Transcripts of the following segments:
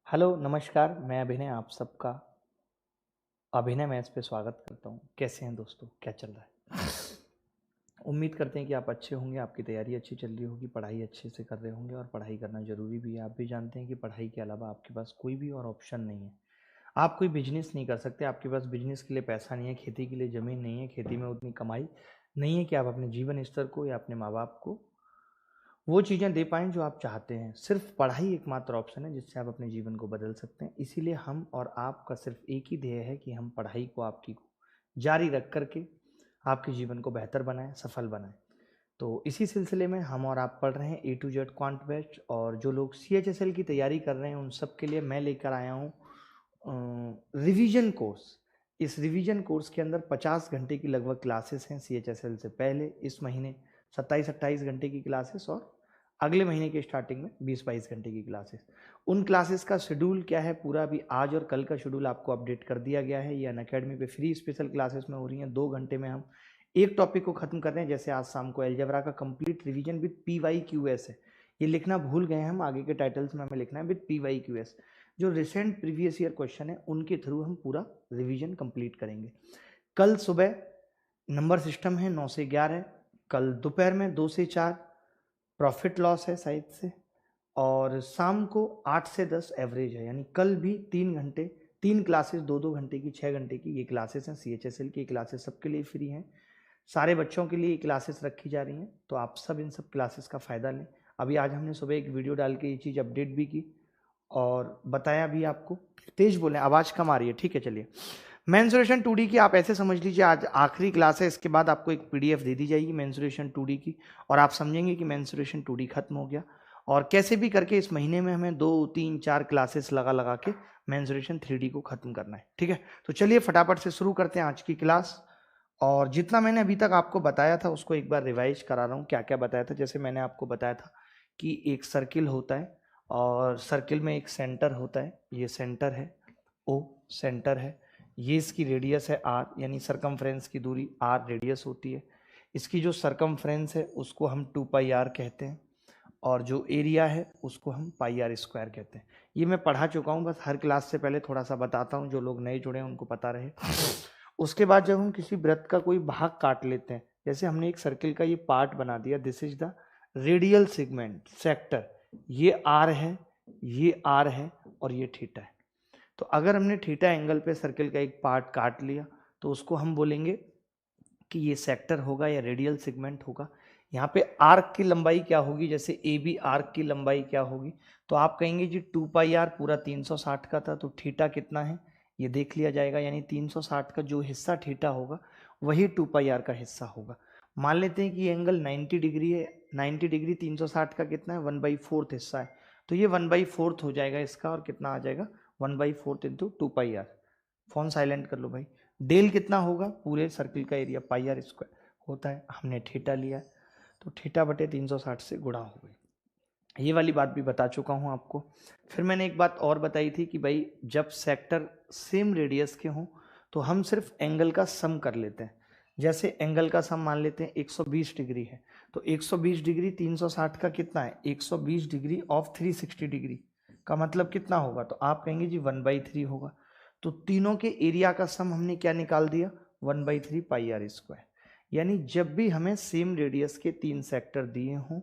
Hello नमस्कार, मैं अभिनय आप सबका अभिनय मैथ्स पे स्वागत करता हूँ। कैसे हैं दोस्तों, क्या चल रहा है? उम्मीद करते हैं कि आप अच्छे होंगे, आपकी तैयारी अच्छी चल रही होगी, पढ़ाई अच्छे से कर रहे होंगे और पढ़ाई करना ज़रूरी भी है। आप भी जानते हैं कि पढ़ाई के अलावा आपके पास कोई भी और ऑप्शन नहीं है। आप कोई बिजनेस नहीं कर सकते, आपके पास बिजनेस के लिए पैसा नहीं है, खेती के लिए ज़मीन नहीं है, खेती में उतनी कमाई नहीं है कि आप अपने जीवन स्तर को या अपने माँ बाप को वो चीज़ें दे पाएँ जो आप चाहते हैं। सिर्फ पढ़ाई एकमात्र ऑप्शन है जिससे आप अपने जीवन को बदल सकते हैं। इसीलिए हम और आपका सिर्फ एक ही ध्येय है कि हम पढ़ाई को आपकी को जारी रख कर के आपके जीवन को बेहतर बनाएँ, सफल बनाएँ। तो इसी सिलसिले में हम और आप पढ़ रहे हैं ए टू जेड क्वांट बैच, और जो लोग सीएचएसएल की तैयारी कर रहे हैं उन सब के लिए मैं लेकर आया हूँ रिवीजन कोर्स। इस रिवीजन कोर्स के अंदर 50 घंटे की लगभग क्लासेस हैं सीएचएसएल से पहले। इस महीने 27-28 घंटे की क्लासेस और अगले महीने के स्टार्टिंग में 20-22 घंटे की क्लासेस। उन क्लासेस का शेड्यूल क्या है पूरा, अभी आज और कल का शेड्यूल आपको अपडेट कर दिया गया है। ये अनअकैडमी पे फ्री स्पेशल क्लासेस में हो रही हैं। 2 घंटे में हम एक टॉपिक को खत्म कर रहे हैं। जैसे आज शाम को एलजेब्रा का कंप्लीट रिवीजन विद PYQS है। ये लिखना भूल गए हम, आगे के टाइटल्स में हमें लिखना है विद PYQS। जो रिसेंट प्रीवियस ईयर क्वेश्चन है उनके थ्रू हम पूरा रिवीजन कंप्लीट करेंगे। कल सुबह नंबर सिस्टम है 9 से 11, कल दोपहर में 2 से 4 प्रॉफिट लॉस है साइड से, और शाम को 8 से 10 एवरेज है। यानी कल भी 3 घंटे 3 क्लासेस 2-2 घंटे की 6 घंटे की ये क्लासेस हैं। सीएचएसएल की क्लासेस सबके लिए फ्री हैं, सारे बच्चों के लिए ये क्लासेस रखी जा रही हैं। तो आप सब इन सब क्लासेस का फ़ायदा लें। अभी आज हमने सुबह एक वीडियो डाल के ये चीज़ अपडेट भी की और बताया भी आपको। तेज बोलें, आवाज़ कम आ रही है, ठीक है। चलिए, मेंसुरेशन 2D की आप ऐसे समझ लीजिए आज आखिरी क्लास है। इसके बाद आपको एक पीडीएफ दे दी जाएगी मेंसुरेशन 2D की, और आप समझेंगे कि मेंसुरेशन 2D खत्म हो गया। और कैसे भी करके इस महीने में हमें 2-3-4 क्लासेस लगा लगा के मेंसुरेशन 3D को खत्म करना है, ठीक है। तो चलिए फटाफट से शुरू करते हैं आज की क्लास। और जितना मैंने अभी तक आपको बताया था उसको एक बार रिवाइज करा रहा हूँ। क्या क्या बताया था, जैसे मैंने आपको बताया था कि एक सर्किल होता है और सर्किल में एक सेंटर होता है। ये सेंटर है, ओ सेंटर है। ये इसकी रेडियस है आर, यानी सरकमफ्रेंस की दूरी आर रेडियस होती है। इसकी जो सरकमफ्रेंस है उसको हम 2πr कहते हैं, और जो एरिया है उसको हम πr² कहते हैं। ये मैं पढ़ा चुका हूँ, बस हर क्लास से पहले थोड़ा सा बताता हूँ, जो लोग नए जुड़े हैं उनको पता रहे। उसके बाद जब हम किसी वृत्त का कोई भाग काट लेते हैं, जैसे हमने एक सर्किल का ये पार्ट बना दिया, this is the radial segment sector. ये आर है, ये आर है और ये थीटा है। तो अगर हमने थीटा एंगल पे सर्किल का एक पार्ट काट लिया तो उसको हम बोलेंगे कि ये सेक्टर होगा या रेडियल सेगमेंट होगा। यहाँ पे आर्क की लंबाई क्या होगी, जैसे ए बी आर्क की लंबाई क्या होगी, तो आप कहेंगे जी 2πr पूरा 360 का था, तो थीटा कितना है ये देख लिया जाएगा। यानी 360 का जो हिस्सा थीटा होगा वही 2πr का हिस्सा होगा। मान लेते हैं कि एंगल 90 डिग्री है। 90 डिग्री 360 का कितना है, 1/4 हिस्सा है। तो ये 1/4 हो जाएगा इसका, और कितना आ जाएगा 1/4 इंटू 2πr। फोन साइलेंट कर लो भाई। डेल कितना होगा, पूरे सर्किल का एरिया πr² होता है। हमने थीटा लिया, तो थीटा बटे 360 से गुणा हो गई। ये वाली बात भी बता चुका हूँ आपको। फिर मैंने एक बात और बताई थी कि भाई जब सेक्टर सेम रेडियस के हों तो हम सिर्फ एंगल का सम कर लेते हैं। जैसे एंगल का सम मान लेते हैं 120 डिग्री है, तो 120 डिग्री 360 का कितना है, 120 डिग्री ऑफ 360 डिग्री का मतलब कितना होगा, तो आप कहेंगे जी 1/3 होगा। तो तीनों के एरिया का सम हमने क्या निकाल दिया, 1/3 πr²। यानी जब भी हमें सेम रेडियस के 3 सेक्टर दिए हों,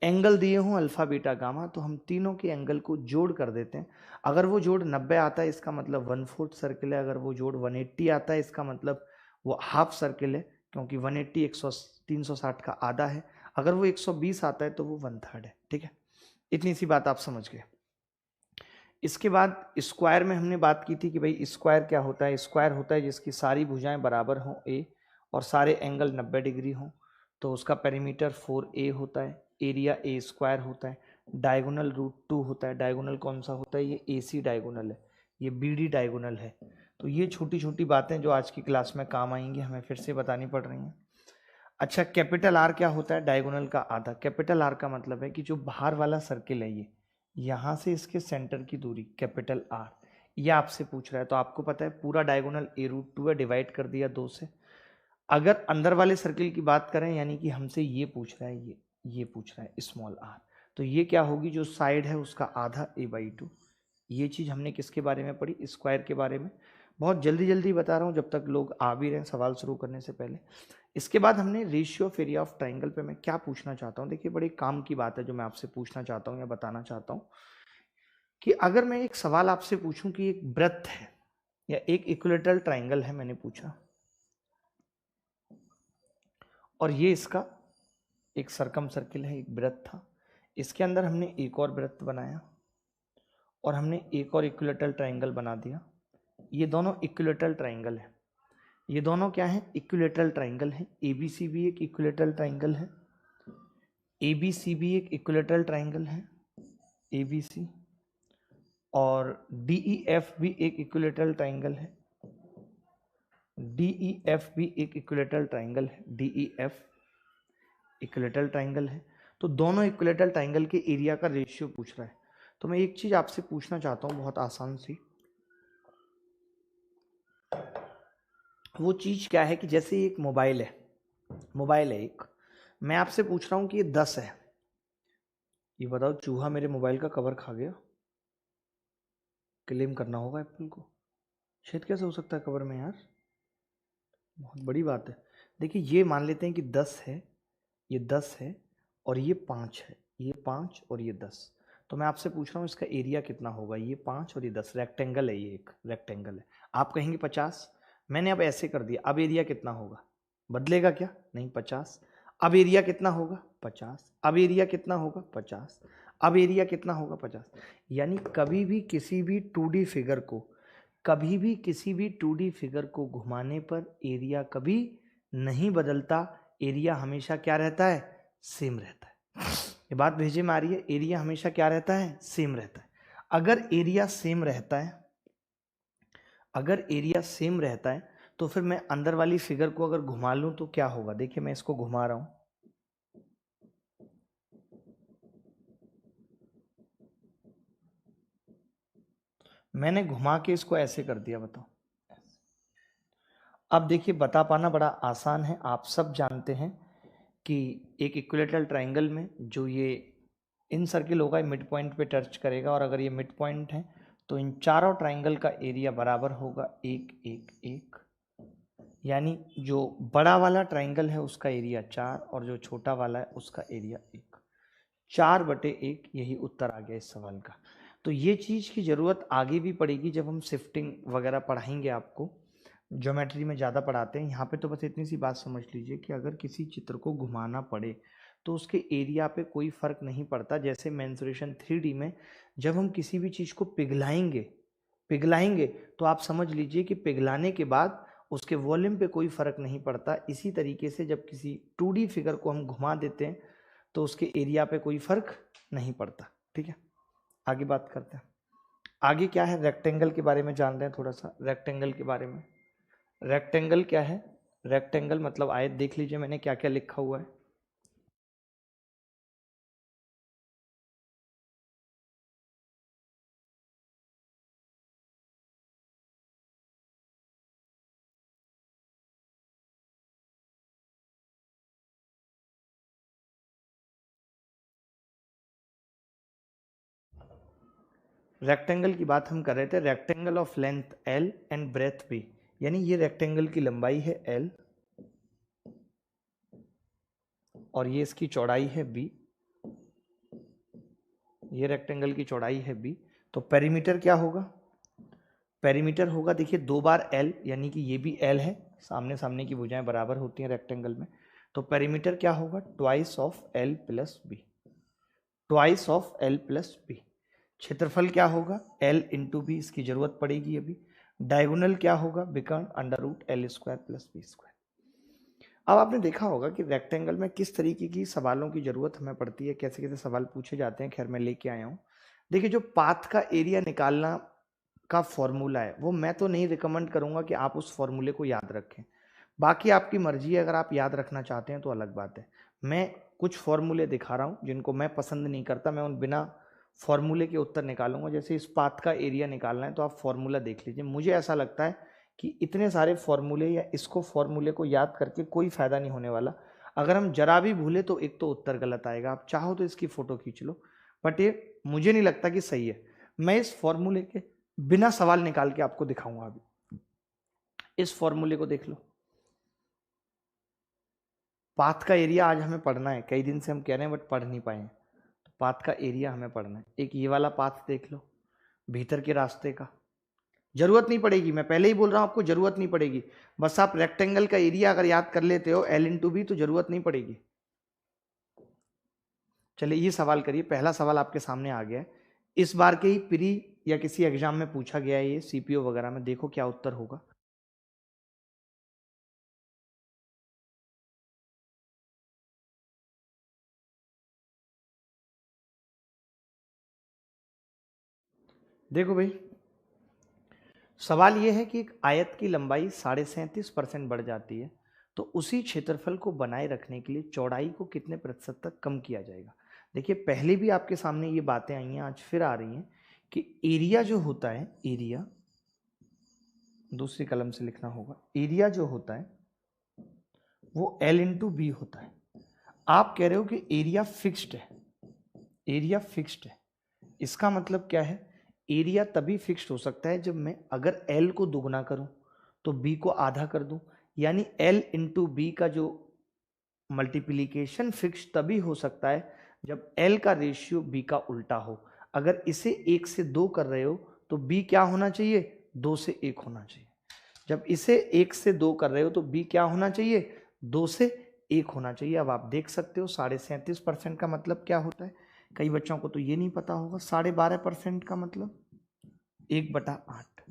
एंगल दिए हों अल्फा बीटा गामा, तो हम तीनों के एंगल को जोड़ कर देते हैं। अगर वो जोड़ 90 आता है इसका मतलब 1/4 सर्किल है। अगर वो जोड़ 180 आता है इसका मतलब वो हाफ सर्किल है, क्योंकि 180 360 का आधा है। अगर वो 120 आता है तो वो 1/3 है, ठीक है। इतनी सी बात आप समझ गए। इसके बाद स्क्वायर में हमने बात की थी कि भाई स्क्वायर क्या होता है। स्क्वायर होता है जिसकी सारी भुजाएं बराबर हों ए, और सारे एंगल 90 डिग्री हों, तो उसका पेरीमीटर 4a होता है। एरिया a² होता है। डायगोनल √2 होता है। डायगोनल कौन सा होता है, ये AC डायगोनल है, ये BD डायगोनल है। तो ये छोटी छोटी बातें जो आज की क्लास में काम आएंगी, हमें फिर से बतानी पड़ रही हैं। अच्छा, कैपिटल आर क्या होता है, डायगोनल का आधा। कैपिटल आर का मतलब है कि जो बाहर वाला सर्किल है, ये यहाँ से इसके सेंटर की दूरी कैपिटल आर, ये आपसे पूछ रहा है। तो आपको पता है पूरा डायगोनल a√2 है, डिवाइड कर दिया 2 से। अगर अंदर वाले सर्किल की बात करें, यानी कि हमसे ये पूछ रहा है, ये पूछ रहा है स्मॉल आर, तो ये क्या होगी, जो साइड है उसका आधा a/2, ये चीज़ हमने किसके बारे में पढ़ी? स्क्वायर के बारे में। बहुत जल्दी जल्दी बता रहा हूँ जब तक लोग आ भी रहे हैं सवाल शुरू करने से पहले। इसके बाद हमने ratio of area of triangle पे मैं क्या पूछना चाहता हूँ, देखिए बड़े काम की बात है जो मैं आपसे पूछना चाहता हूँ या बताना चाहता हूँ कि अगर मैं एक सवाल आपसे पूछूं कि एक वृत्त है या एक इक्विलेटरल ट्राइंगल है, मैंने पूछा, और ये इसका एक सर्कम सर्किल है, एक वृत्त था, इसके अंदर हमने एक और वृत्त बनाया और हमने एक और इक्विलेटरल ट्राइंगल बना दिया। ये दोनों इक्विलेटरल ट्राइंगल है। ये दोनों क्या है? इक्विलेटरल ट्राइंगल है। एबीसी भी एक इक्विलेटरल ट्राइंगल है, एबीसी भी एक इक्विलेटरल ट्राइंगल है, एबीसी, और डीईएफ भी एक इक्विलेटरल ट्राइंगल है, डीईएफ भी एक इक्विलेटरल ट्राइंगल है, डीईएफ इक्विलेटरल ट्राइंगल है। तो दोनों इक्विलेटरल ट्राइंगल के एरिया का रेशियो पूछ रहा है। तो मैं एक चीज आपसे पूछना चाहता हूं बहुत आसान सी, वो चीज क्या है कि जैसे एक मोबाइल है एक, मैं आपसे पूछ रहा हूं कि ये 10 है, ये बताओ चूहा मेरे मोबाइल का कवर खा गया, क्लेम करना होगा एप्पल को। छेद कैसे हो सकता है कवर में यार? बहुत बड़ी बात है। देखिए ये मान लेते हैं कि 10 है, ये 10 है और ये 5 है, ये 5 और ये 10। तो मैं आपसे पूछ रहा हूँ इसका एरिया कितना होगा? ये 5 और ये 10, रेक्टेंगल है, ये एक रेक्टेंगल है। आप कहेंगे 50, मैंने अब ऐसे कर दिया, अब एरिया कितना होगा? बदलेगा क्या? नहीं, 50। अब एरिया कितना होगा? 50। अब एरिया कितना होगा? 50। अब एरिया कितना होगा? 50। यानी कभी भी किसी भी 2D फिगर को, कभी भी किसी भी 2D फिगर को घुमाने पर एरिया कभी नहीं बदलता, एरिया हमेशा क्या रहता है? सेम रहता है। ये बात भेजे में आ रही है? एरिया हमेशा क्या रहता है? सेम रहता है। अगर एरिया सेम रहता है, अगर एरिया सेम रहता है तो फिर मैं अंदर वाली फिगर को अगर घुमा लूं तो क्या होगा? देखिए मैं इसको घुमा रहा हूं, मैंने घुमा के इसको ऐसे कर दिया, बताओ। अब देखिए बता पाना बड़ा आसान है, आप सब जानते हैं कि एक इक्विलेटरल ट्राइंगल में जो ये इन सर्किल होगा मिड पॉइंट पे टच करेगा, और अगर ये मिड पॉइंट है तो इन चारों ट्राइंगल का एरिया बराबर होगा 1 1 1। यानी जो बड़ा वाला ट्राइंगल है उसका एरिया 4 और जो छोटा वाला है उसका एरिया 1, 4/1। यही उत्तर आ गया इस सवाल का। तो ये चीज़ की ज़रूरत आगे भी पड़ेगी जब हम शिफ्टिंग वगैरह पढ़ाएंगे आपको, ज्योमेट्री में ज़्यादा पढ़ाते हैं। यहाँ पे तो बस इतनी सी बात समझ लीजिए कि अगर किसी चित्र को घुमाना पड़े तो उसके एरिया पे कोई फर्क नहीं पड़ता। जैसे मेंसुरेशन 3D में जब हम किसी भी चीज़ को पिघलाएंगे तो आप समझ लीजिए कि पिघलाने के बाद उसके वॉल्यूम पे कोई फर्क नहीं पड़ता। इसी तरीके से जब किसी 2D फिगर को हम घुमा देते हैं तो उसके एरिया पे कोई फर्क नहीं पड़ता। ठीक है, आगे बात करते हैं। आगे क्या है? रेक्टेंगल के बारे में जान रहे हैं थोड़ा सा, रेक्टेंगल के बारे में। रेक्टेंगल क्या है? रेक्टेंगल मतलब आयत। देख लीजिए मैंने क्या क्या लिखा हुआ है। रेक्टेंगल की बात हम कर रहे थे, rectangle of length L and breadth B। यानी ये रेक्टेंगल की लंबाई है L और ये इसकी चौड़ाई है B। ये रेक्टेंगल की चौड़ाई है B। तो पेरीमीटर क्या होगा? पेरीमीटर होगा, देखिए 2 बार L, यानी कि ये भी L है, सामने सामने की भुजाएं बराबर होती हैं रेक्टेंगल में। तो पेरीमीटर क्या होगा? Twice of L plus B, twice of L plus B। क्षेत्रफल क्या होगा? L इंटू बी, इसकी जरूरत पड़ेगी अभी। डायगोनल क्या होगा? Become √L² plus B²। अब आपने देखा होगा कि रेक्टेंगल में किस तरीके की सवालों की जरूरत हमें पड़ती है, कैसे कैसे सवाल पूछे जाते हैं। खैर मैं लेके आया हूँ। देखिए जो पाथ का एरिया निकालना का फॉर्मूला है वो मैं तो नहीं रिकमेंड करूंगा कि आप उस फॉर्मूले को याद रखें, बाकी आपकी मर्जी है, अगर आप याद रखना चाहते हैं तो अलग बात है। मैं कुछ फॉर्मूले दिखा रहा हूँ जिनको मैं पसंद नहीं करता, मैं उन बिना फॉर्मूले के उत्तर निकालूंगा। जैसे इस पाथ का एरिया निकालना है तो आप फॉर्मूला देख लीजिए। मुझे ऐसा लगता है कि इतने सारे फॉर्मूले या इसको फॉर्मूले को याद करके कोई फायदा नहीं होने वाला। अगर हम जरा भी भूले तो एक तो उत्तर गलत आएगा। आप चाहो तो इसकी फोटो खींच लो, बट ये मुझे नहीं लगता कि सही है। मैं इस फॉर्मूले के बिना सवाल निकाल के आपको दिखाऊंगा। अभी इस फॉर्मूले को देख लो। पाथ का एरिया आज हमें पढ़ना है, कई दिन से हम कह रहे हैं बट पढ़ नहीं पाए हैं। तो पाथ का एरिया हमें पढ़ना है। एक ये वाला पाथ देख लो भीतर के रास्ते का, जरूरत नहीं पड़ेगी, मैं पहले ही बोल रहा हूं आपको जरूरत नहीं पड़ेगी। बस आप रेक्टेंगल का एरिया अगर याद कर लेते हो L/B तो जरूरत नहीं पड़ेगी। चलिए ये सवाल करिए, पहला सवाल आपके सामने आ गया है, इस बार के ही प्री या किसी एग्जाम में पूछा गया है, ये CPO वगैरह में, देखो क्या उत्तर होगा। देखो भाई, सवाल यह है कि एक आयत की लंबाई 37.5% बढ़ जाती है, तो उसी क्षेत्रफल को बनाए रखने के लिए चौड़ाई को कितने प्रतिशत तक कम किया जाएगा। देखिए पहले भी आपके सामने ये बातें आई हैं, आज फिर आ रही हैं कि एरिया जो होता है, एरिया दूसरी कलम से लिखना होगा, एरिया जो होता है वो L/B होता है। आप कह रहे हो कि एरिया फिक्स्ड है, एरिया फिक्स्ड है, इसका मतलब क्या है, एरिया तभी फिक्स्ड हो सकता है जब मैं अगर L को दुगना करूं तो B को आधा कर दूं, यानी L/B का जो मल्टीप्लिकेशन फिक्स तभी हो सकता है जब L का रेशियो B का उल्टा हो। अगर इसे 1 से 2 कर रहे हो तो B क्या होना चाहिए, 2 से 1 होना चाहिए। जब इसे 1 से 2 कर रहे हो तो B क्या होना चाहिए, 2 से 1 होना चाहिए। अब आप देख सकते हो 37.5% का मतलब क्या होता है, कई बच्चों को तो ये नहीं पता होगा। 12.5% का मतलब 1/8।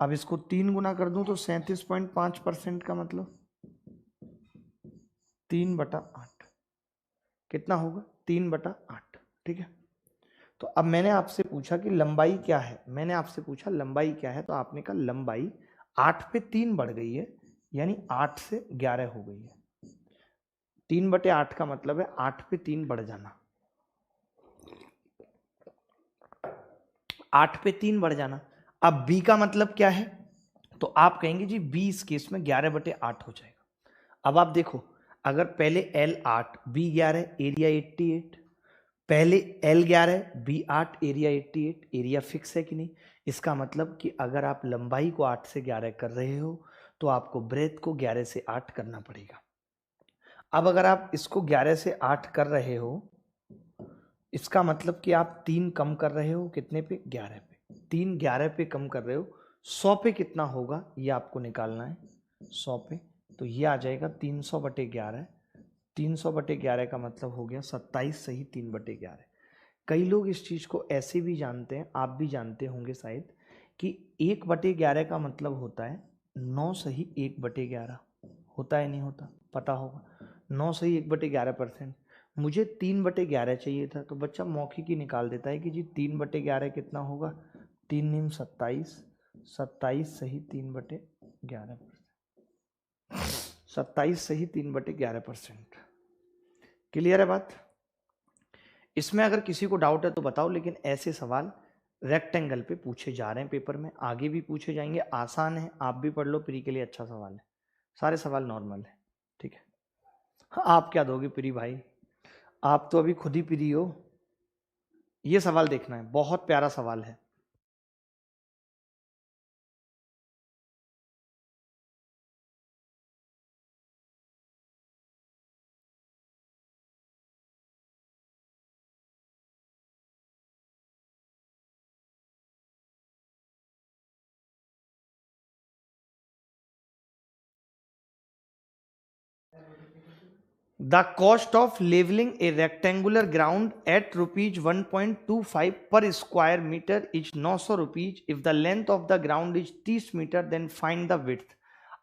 अब इसको 3 गुना कर दूं तो 37.5% का मतलब 3/8 कितना होगा, 3/8। ठीक है, तो अब मैंने आपसे पूछा कि लंबाई क्या है, मैंने आपसे पूछा लंबाई क्या है, तो आपने कहा लंबाई 8 पे 3 बढ़ गई है, यानी 8 से 11 हो गई है। 3/8 का मतलब है 8 पे 3 बढ़ जाना, 8 पे 3 बढ़ जाना। अब B का मतलब क्या है, तो आप कहेंगे जी B इस केस में 11/8 हो जाएगा। अब आप देखो, अगर पहले L 8 B 11 एरिया 88, पहले L 11 B 8 area 88, area fix है कि नहीं। इसका मतलब कि अगर आप लंबाई को 8 से 11 कर रहे हो तो आपको ब्रेथ को 11 से 8 करना पड़ेगा। अब अगर आप इसको 11 से 8 कर रहे हो, इसका मतलब कि आप 3 कम कर रहे हो, कितने पे, 11 पे। 3 11 पे कम कर रहे हो, 100 पे कितना होगा ये आपको निकालना है, 100 पे। तो ये आ जाएगा 300/11। 300/11 का मतलब हो गया 27 सही 3/11। कई लोग इस चीज को ऐसे भी जानते हैं, आप भी जानते होंगे शायद, कि 1/11 का मतलब होता है 9 सही 1/11 होता है, नहीं होता, पता होगा। 9 सही 1/11%। मुझे 3/11 चाहिए था, तो बच्चा मौखिक ही निकाल देता है कि जी 3/11 कितना होगा, 3 नीम 27, 27 सही 3/11%, 27 सही 3/11%। क्लियर है बात। इसमें अगर किसी को डाउट है तो बताओ, लेकिन ऐसे सवाल रेक्टेंगल पे पूछे जा रहे हैं पेपर में, आगे भी पूछे जाएंगे, आसान है, आप भी पढ़ लो, प्री के लिए अच्छा सवाल है, सारे सवाल नॉर्मल है। ठीक है, हाँ, आप क्या दोगे प्री भाई, आप तो अभी खुद ही प्री हो। ये सवाल देखना है, बहुत प्यारा सवाल है। The cost of leveling a rectangular ground at rupees 1.25 per square meter is 900 rupees. If the length of the ground is 30 meter, then find the width.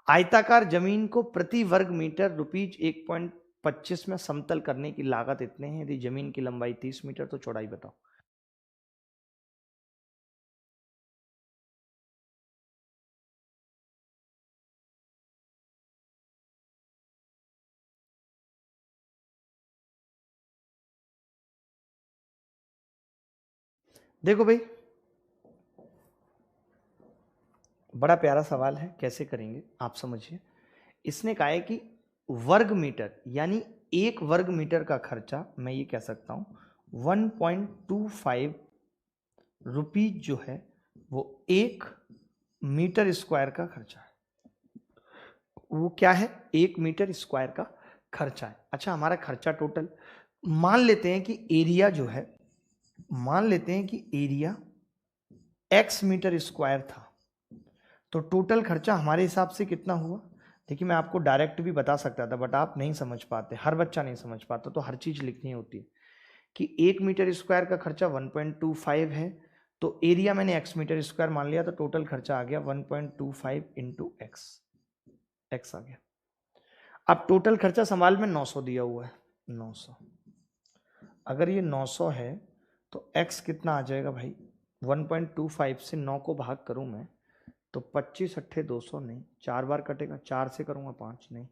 आयताकार जमीन को प्रति वर्ग मीटर रुपीज 1.25 में समतल करने की लागत इतने हैं। यदि जमीन की लंबाई 30 मीटर तो चौड़ाई बताओ। देखो भाई, बड़ा प्यारा सवाल है, कैसे करेंगे आप समझिए। इसने कहा है कि वर्ग मीटर, यानी 1 वर्ग मीटर का खर्चा मैं ये कह सकता हूं 1.25 रुपीज जो है वो 1 मीटर स्क्वायर का खर्चा है। वो क्या है? 1 मीटर स्क्वायर का खर्चा है। अच्छा, हमारा खर्चा टोटल मान लेते हैं कि एरिया जो है, मान लेते हैं कि एरिया x मीटर स्क्वायर था, तो टोटल खर्चा हमारे हिसाब से कितना हुआ? देखिए, मैं आपको डायरेक्ट भी बता सकता था बट आप नहीं समझ पाते, हर बच्चा नहीं समझ पाता, तो हर चीज लिखनी होती है कि 1 मीटर स्क्वायर का खर्चा 1.25 है, तो एरिया मैंने x मीटर स्क्वायर मान लिया, तो टोटल खर्चा आ गया 1.25 इंटू एक्स आ गया। अब टोटल खर्चा सवाल में 900 दिया हुआ है, 900। अगर ये 900 है तो x कितना आ जाएगा भाई? 1.25 से 9 को भाग करूं मैं तो 25 अट्ठे 200, नहीं 4 बार कटेगा, 4 से करूंगा 5 नहीं,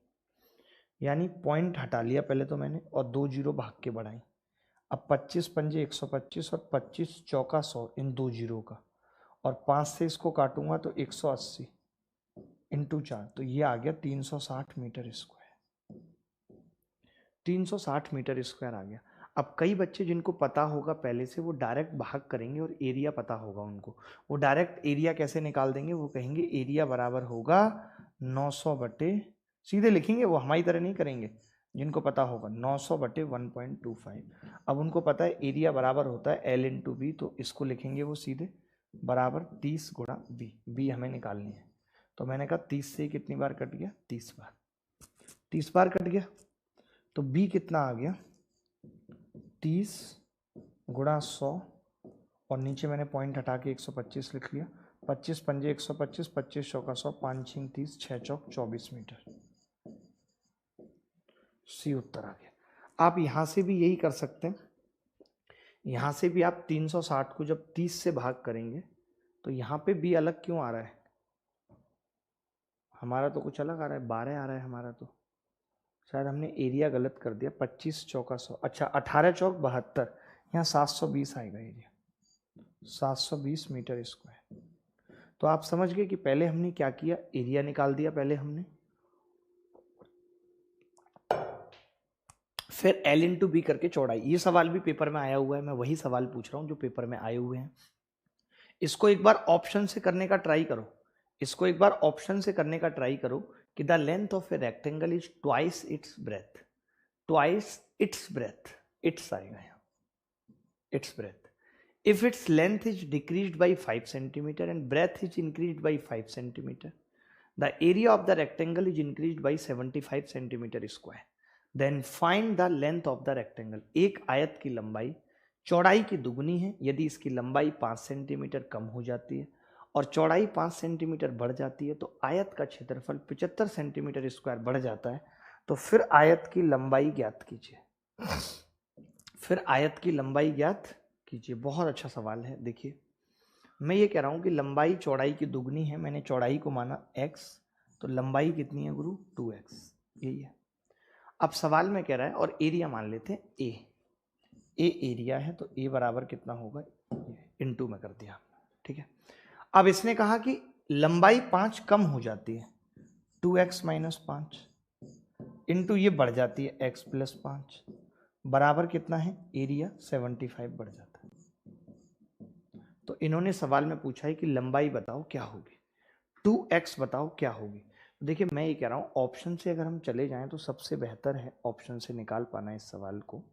यानी पॉइंट हटा लिया पहले तो मैंने और 2 जीरो भाग के बढ़ाई। अब 25 पंजे 125 और 25 चौका 100 इन 2 जीरो का, और 5 से इसको काटूंगा तो 180 इंटू 4, तो ये आ गया 360 मीटर स्क्वायर। 360 मीटर स्क्वायर आ गया। अब कई बच्चे जिनको पता होगा पहले से, वो डायरेक्ट भाग करेंगे और एरिया पता होगा उनको, वो डायरेक्ट एरिया कैसे निकाल देंगे? वो कहेंगे एरिया बराबर होगा 900 बटे, सीधे लिखेंगे, वो हमारी तरह नहीं करेंगे, जिनको पता होगा 900 बटे 1.25। अब उनको पता है एरिया बराबर होता है L इंटू बी, तो इसको लिखेंगे वो सीधे बराबर 30 गुणा बी, बी हमें निकालनी है। तो मैंने कहा 30 से कितनी बार कट गया? 30 बार, 30 बार कट गया, तो बी कितना आ गया? 30 गुणा 100, और नीचे मैंने पॉइंट हटा के 125 लिख लिया। 25 पंजे 125, 25 चौका 100, 5 छिंग 30, 6 चौक 24 मीटर। सी उत्तर आ गया। आप यहां से भी यही कर सकते हैं, यहां से भी आप 360 को जब 30 से भाग करेंगे तो यहां पे बी अलग क्यों आ रहा है? हमारा तो कुछ अलग आ रहा है, 12 आ रहा है हमारा, तो शायद हमने एरिया गलत कर दिया। 25 चौका 100, अच्छा 18 चौक 72, यहाँ 720 आएगा एरिया, 720 मीटर स्क्वायर। तो आप समझ गए कि पहले हमने क्या किया? एरिया निकाल दिया पहले हमने, फिर L इंटू बी करके चौड़ाई। ये सवाल भी पेपर में आया हुआ है, मैं वही सवाल पूछ रहा हूँ जो पेपर में आए हुए हैं। इसको एक बार ऑप्शन से करने का ट्राई करो, इसको एक बार ऑप्शन से करने का ट्राई करो कि the length of a rectangle is twice its breath, twice its breath, it's आएगा यहाँ, it's breath. If its length is decreased by 5 centimeter and breadth is increased by 5 centimeter, the area of the rectangle is increased by 75 centimeter square. Then find the length of the rectangle. एक आयत की लंबाई चौड़ाई की दुगनी है यदि इसकी लंबाई 5 सेंटीमीटर कम हो जाती है और चौड़ाई 5 सेंटीमीटर बढ़ जाती है, तो आयत का क्षेत्रफल 75 सेंटीमीटर स्क्वायर बढ़ जाता है। तो फिर आयत की लंबाई ज्ञात कीजिए, फिर आयत की लंबाई ज्ञात कीजिए। बहुत अच्छा सवाल है। देखिए, मैं ये कह रहा हूं कि लंबाई चौड़ाई की दुगनी है, मैंने चौड़ाई को माना x, तो लंबाई कितनी है गुरु? 2x, यही है। अब सवाल में कह रहा है, और एरिया मान लेते हैं a एरिया है, तो a बराबर कितना होगा? इनटू में कर दिया, ठीक है। अब इसने कहा कि लंबाई 5 कम हो जाती है, 2x माइनस 5 इंटू ये बढ़ जाती है x प्लस 5, बराबर कितना है? एरिया 75 बढ़ जाता है। तो इन्होंने सवाल में पूछा है कि लंबाई बताओ क्या होगी, 2x बताओ क्या होगी। देखिए, मैं ये कह रहा हूँ ऑप्शन से अगर हम चले जाएं तो सबसे बेहतर है ऑप्शन से निकाल पाना इस सवाल को।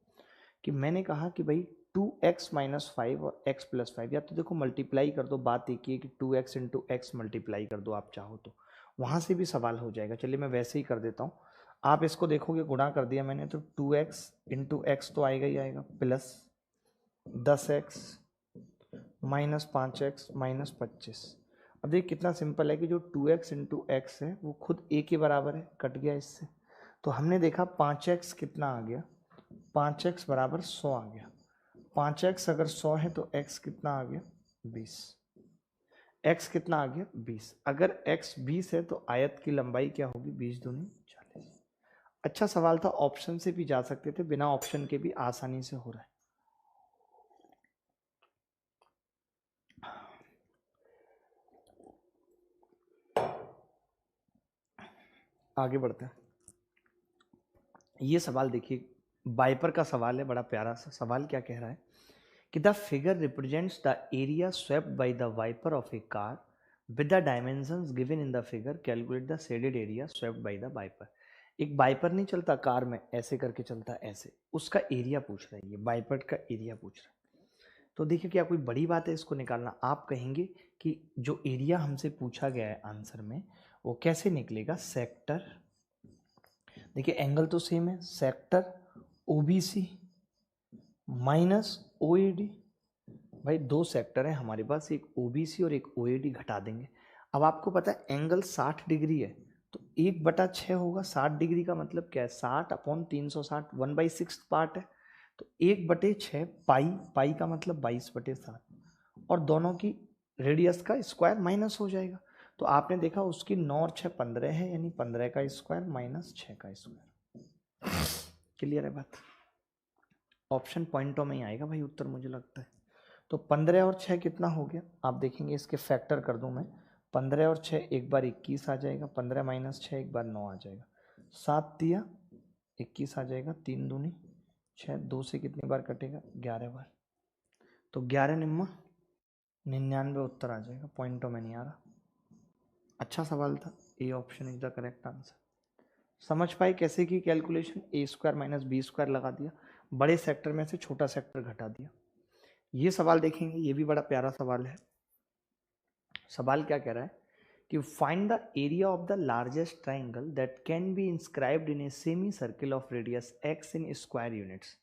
कि मैंने कहा कि भाई 2x माइनस 5 और x प्लस 5, या तो देखो मल्टीप्लाई कर दो, बात एक ही है कि 2x इंटू एक्स मल्टीप्लाई कर दो, आप चाहो तो वहाँ से भी सवाल हो जाएगा। चलिए मैं वैसे ही कर देता हूँ। आप इसको देखोगे, गुणा कर दिया मैंने, तो 2x इंटू एक्स तो आएगा ही आएगा, plus 10x minus 5x minus 25। अब देखिए कितना सिंपल है कि जो 2x इंटू एक्स है वो खुद a के बराबर है, कट गया इससे। तो हमने देखा 5x कितना आ गया? 5x बराबर 100 आ गया। 5x अगर 100 है तो x कितना आ गया? 20। x कितना आ गया? 20। अगर x 20 है तो आयत की लंबाई क्या होगी? 20 दूनी 40। अच्छा सवाल था, ऑप्शन से भी जा सकते थे, बिना ऑप्शन के भी आसानी से हो रहा है। आगे बढ़ते हैं। ये सवाल देखिए, बाइपर का सवाल है, बड़ा प्यारा सा सवाल। क्या कह रहा है कि the figure represents the area swept by the wiper of a car with the dimensions given in the figure, calculate the shaded area swept by the wiper. एक वाइपर नहीं चलता कार में, ऐसे करके चलता है ऐसे, उसका एरिया पूछ रहा है, ये वाइपर का एरिया पूछ रहा है। तो देखिए क्या कोई बड़ी बात है इसको निकालना। आप कहेंगे कि जो एरिया हमसे पूछा गया है आंसर में वो कैसे निकलेगा, सेक्टर, देखिए एंगल तो सेम है, सेक्टर ओबीसी माइनस ओएडी। भाई दो सेक्टर है हमारे पास, एक ओबीसी और एक ओएडी, घटा देंगे। अब आपको पता है एंगल 60 डिग्री है तो 1/6 होगा। 60 डिग्री का मतलब क्या है, 60/360, 1/6 पार्ट है, तो 1/6 पाई, पाई का मतलब 22/7, और दोनों की रेडियस का स्क्वायर माइनस हो जाएगा। तो आपने देखा उसकी 9 और 6 15 है, यानी 15 का स्क्वायर माइनस 6 का स्क्वायर। क्लियर है बात? ऑप्शन पॉइंटों में ही आएगा भाई उत्तर, मुझे लगता है। तो 15 और 6 कितना हो गया, आप देखेंगे इसके फैक्टर कर दूं मैं। 15 और 6 एक बार 21 आ जाएगा, 15 माइनस 6 एक बार 9 आ जाएगा, 7 दिया 21 आ जाएगा, 3 दूनी 6, 2 से कितनी बार कटेगा, 11 बार, तो 11 निम्मा 99 उत्तर आ जाएगा। पॉइंटों में नहीं आ रहा। अच्छा सवाल था, A option is the correct answer. समझ पाए कैसे की कैलकुलेशन, ए स्क्वायर माइनस बी स्क्वायर लगा दिया, बड़े सेक्टर में से छोटा सेक्टर घटा दिया। ये सवाल देखेंगे, ये भी बड़ा प्यारा सवाल है। सवाल क्या कह रहा है कि find the area of the largest triangle that can be inscribed in a semi circle of radius x in square units.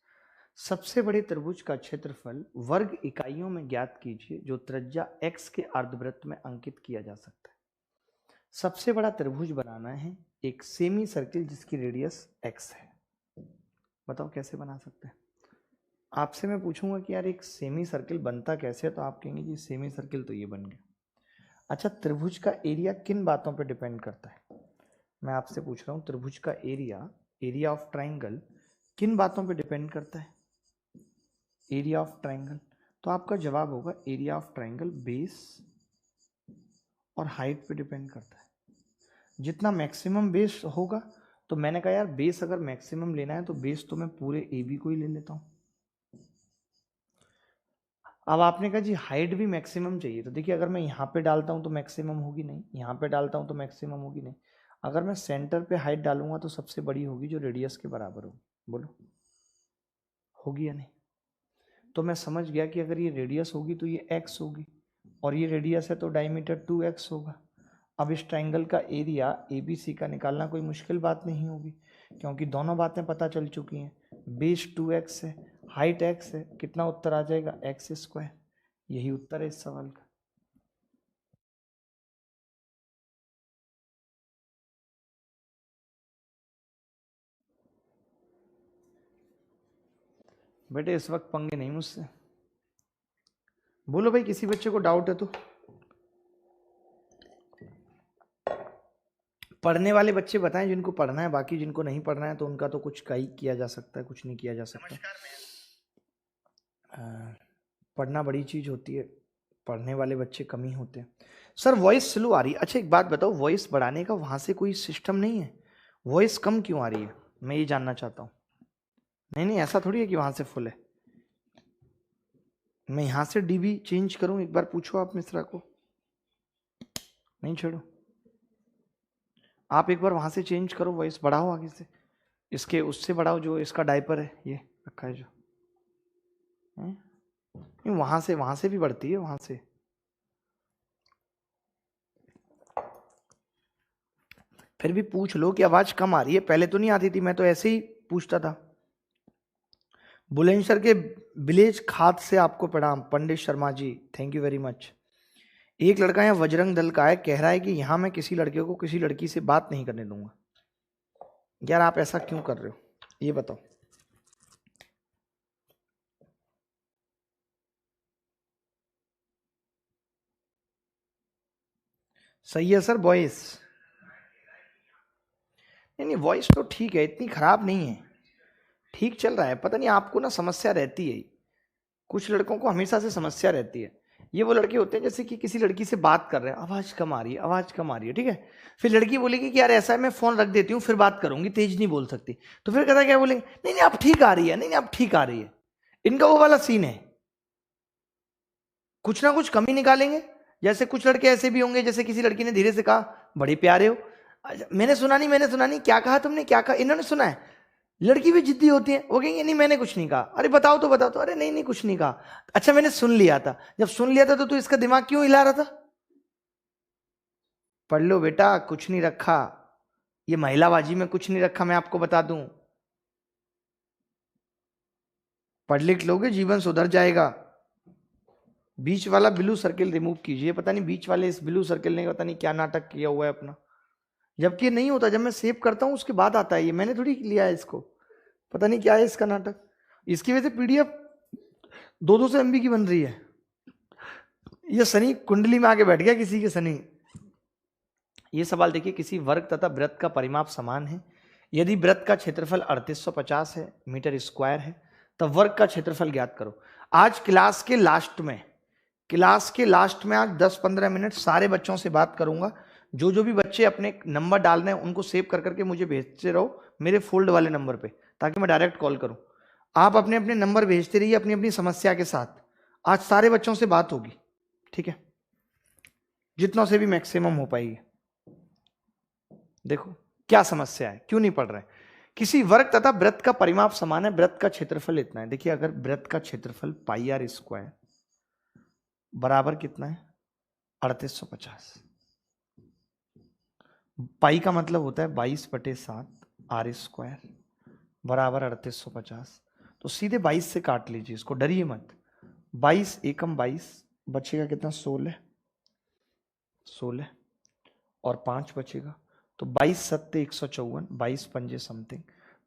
सबसे बड़े त्रिभुज का क्षेत्रफल वर्ग इकाइयों में ज्ञात कीजिए जो त्रिज्या x के अर्धवृत्त में अंकित किया जा सकता है। सबसे बड़ा त्रिभुज बनाना है, एक सेमी सर्किल जिसकी रेडियस x है। बताओ कैसे बना सकते हैं। आपसे मैं पूछूंगा कि यार एक सेमी सर्किल बनता कैसे है, तो आप कहेंगे कि सेमी सर्किल तो ये बन गया। अच्छा, त्रिभुज का एरिया किन बातों पे डिपेंड करता है, मैं आपसे पूछ रहा हूँ। त्रिभुज का एरिया, एरिया ऑफ ट्राइंगल किन बातों पे डिपेंड करता है, एरिया ऑफ ट्राइंगल। तो आपका जवाब होगा एरिया ऑफ ट्राइंगल बेस और हाइट पे डिपेंड करता है। जितना मैक्सिमम बेस होगा, तो मैंने कहा यार बेस अगर मैक्सिमम लेना है तो बेस तो मैं पूरे ए बी को ही ले लेता हूँ। अब आपने कहा जी हाइट भी मैक्सिमम चाहिए, तो देखिए अगर मैं यहाँ पे डालता हूँ तो मैक्सिमम होगी नहीं, यहाँ पे डालता हूँ तो मैक्सिमम होगी नहीं। अगर मैं सेंटर पे हाइट डालूंगा तो सबसे बड़ी होगी जो रेडियस के बराबर होगी। बोलो होगी या नहीं? तो मैं समझ गया कि अगर ये रेडियस होगी तो ये x होगी, और ये रेडियस है तो डायमीटर 2x होगा। अब इस ट्राइंगल का एरिया ABC का निकालना कोई मुश्किल बात नहीं होगी, क्योंकि दोनों बातें पता चल चुकी हैं। बेस 2x है, हाइट x है, कितना उत्तर आ जाएगा, x स्क्वायर। यही उत्तर है इस सवाल का। बेटे इस वक्त पंगे नहीं मुझसे। बोलो भाई किसी बच्चे को डाउट है तो। पढ़ने वाले बच्चे बताएं जिनको पढ़ना है, बाकी जिनको नहीं पढ़ना है तो उनका तो कुछ का ही किया जा सकता है, कुछ नहीं किया जा सकता। पढ़ना बड़ी चीज होती है, पढ़ने वाले बच्चे कम ही होते हैं। सर वॉइस स्लो आ रही है। अच्छा एक बात बताओ, वॉइस बढ़ाने का वहां से कोई सिस्टम नहीं है, वॉइस कम क्यों आ रही है, मैं ये जानना चाहता हूँ। नहीं नहीं ऐसा थोड़ी है कि वहां से फुल है। मैं यहां से डीबी चेंज करूं, एक बार पूछो आप मिश्रा को। नहीं छोड़ो, आप एक बार वहां से चेंज करो, वॉइस बढ़ाओ आगे से, इसके उससे बढ़ाओ जो इसका डायपर है ये रखा है जो है? वहां से भी बढ़ती है, वहां से। फिर भी पूछ लो कि आवाज कम आ रही है, पहले तो नहीं आती थी, मैं तो ऐसे ही पूछता था। बुलंदशहर के विलेज खाद से आपको प्रणाम Pandit Sharma ji, thank you very much. एक लड़का यहाँ बजरंग दल का है, कह रहा है कि यहाँ मैं किसी लड़के को किसी लड़की से बात नहीं करने दूंगा। यार आप ऐसा क्यों कर रहे हो, ये बताओ। सही है सर वॉइस? नहीं वॉइस तो ठीक है, इतनी खराब नहीं है, ठीक चल रहा है। पता नहीं आपको ना समस्या रहती है, कुछ लड़कों को हमेशा से समस्या रहती है। ये वो लड़के होते हैं जैसे कि किसी लड़की से बात कर रहे हैं, आवाज कम आ रही है, आवाज कम आ रही है, ठीक है। फिर लड़की बोलेगी कि यार ऐसा है मैं फोन रख देती हूँ फिर बात करूंगी, तेज नहीं बोल सकती। तो फिर कहता क्या बोलेंगे, नहीं नहीं अब ठीक आ रही है, नहीं नहीं अब ठीक आ रही है। इनका वो वाला सीन है। कुछ ना कुछ कमी निकालेंगे। जैसे कुछ लड़के ऐसे भी होंगे, जैसे किसी लड़की ने धीरे से कहा बड़े प्यारे हो, मैंने सुना नहीं, क्या कहा तुमने, क्या कहा, इन्होंने सुना है। लड़की भी जिद्दी होती है, वो कहेंगे नहीं मैंने कुछ नहीं कहा, अरे बताओ तो, अरे नहीं कुछ नहीं कहा, अच्छा मैंने सुन लिया था, जब सुन लिया था तो तू इसका दिमाग क्यों हिला रहा था। पढ़ लो बेटा, कुछ नहीं रखा, ये महिलाबाजी में कुछ नहीं रखा, मैं आपको बता दूं। पढ़ लिख लोगे जीवन सुधर जाएगा। बीच वाला ब्लू सर्किल रिमूव कीजिए। पता नहीं बीच वाले इस ब्लू सर्किल ने पता नहीं क्या नाटक किया हुआ है अपना, जबकि नहीं होता, जब मैं सेव करता हूं उसके बाद आता है ये, मैंने थोड़ी लिया है इसको, पता नहीं क्या है इसका नाटक। इसकी वजह से पीडीएफ 200 MB की बन रही है। ये शनि कुंडली में आके बैठ गया किसी के शनि। ये सवाल देखिए, किसी वर्ग तथा वृत्त का परिमाप समान है, यदि वृत्त का क्षेत्रफल 3850 है मीटर स्क्वायर है, तब वर्ग का क्षेत्रफल ज्ञात करो। आज क्लास के लास्ट में आज 10-15 मिनट सारे बच्चों से बात करूंगा। जो भी बच्चे अपने नंबर डालने हैं उनको सेव कर करके मुझे भेजते रहो मेरे फोल्ड वाले नंबर पे, ताकि मैं डायरेक्ट कॉल करूं। आप अपने अपने नंबर भेजते रहिए अपनी अपनी समस्या के साथ। आज सारे बच्चों से बात होगी, ठीक है, जितनों से भी मैक्सिमम हो पाएगी। देखो क्या समस्या है, क्यों नहीं पढ़ रहे। किसी वर्ग तथा वृत्त का परिमाप समान है, वृत्त का क्षेत्रफल इतना है। देखिए अगर वृत्त का क्षेत्रफल पाई आर स्क्वायर बराबर कितना है 3850, पाई का मतलब होता है 22/7 आर स्क्वायर बराबर 3850। तो सीधे 22 से काट लीजिए इसको, डरिए मत। 22 एकम 22 बचेगा कितना 16 और 5 बचेगा, तो 22 सत्ते 154, 22 पंजे समथिंग,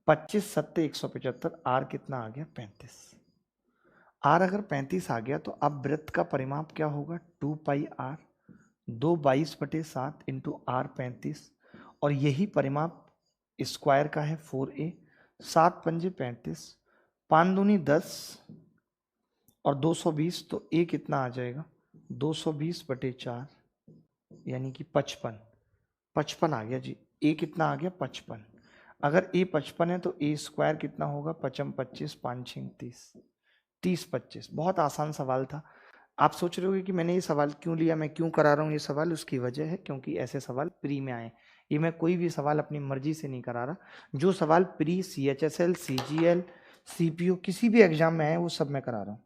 25 सत्ते 175, आर कितना आ गया 35। आर अगर 35 आ गया तो अब वृत्त का परिमाप क्या होगा 2 पाई आर, 2 22/7 इंटू आर 35, और यही परिमाप स्क्वायर का है 4a, 7 पंजे 35, 5 दूनी 10 और 220, तो a कितना आ जाएगा 220/4 यानी कि 55 आ गया जी। a कितना आ गया 55। अगर a 55 है तो a स्क्वायर कितना होगा 55 25 5 6 30 25। बहुत आसान सवाल था। आप सोच रहे होगे कि मैंने ये सवाल क्यों लिया, मैं क्यों करा रहा हूँ ये सवाल, उसकी वजह है क्योंकि ऐसे सवाल प्री में आए। ये मैं कोई भी सवाल अपनी मर्जी से नहीं करा रहा, जो सवाल प्री CHSL CGL CPO किसी भी एग्जाम में आए वो सब मैं करा रहा हूँ।